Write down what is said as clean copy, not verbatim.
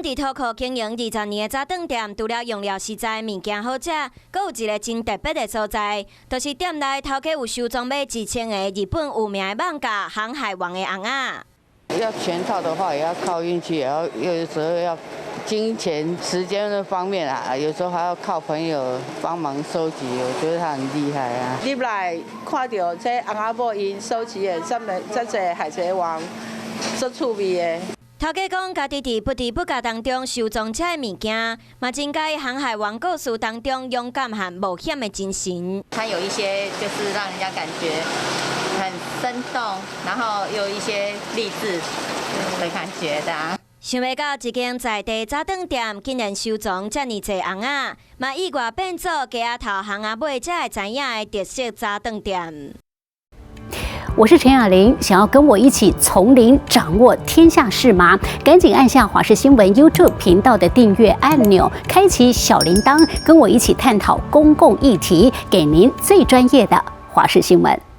伫土库经营20年的早顿店，除了用料实在、物件好食，佫有一个真特别的所在，就是店内头家有收藏买2000个日本有名的艋舺航海王的红仔。要全套的话，也要靠运气，也要有时候要金钱、时间的方面啊，有时候还要靠朋友帮忙收集。我觉得他很厉害啊！入来看到这红仔某因收集的这些海贼王，足趣味的。头家讲，家己伫不知不觉当中收藏这些物件，嘛真介航海王故事当中勇敢和冒险的精神。它有一些就是让人家感觉很生动，然后有一些励志的感觉的。想袂到一间在地早顿店竟然收藏这么多红仔，嘛意外变做街仔头巷仔尾才会知影的特色早顿店。我是陈雅玲，想要跟我一起从零掌握天下事吗？赶紧按下华视新闻 YouTube 频道的订阅按钮，开启小铃铛，跟我一起探讨公共议题，给您最专业的华视新闻。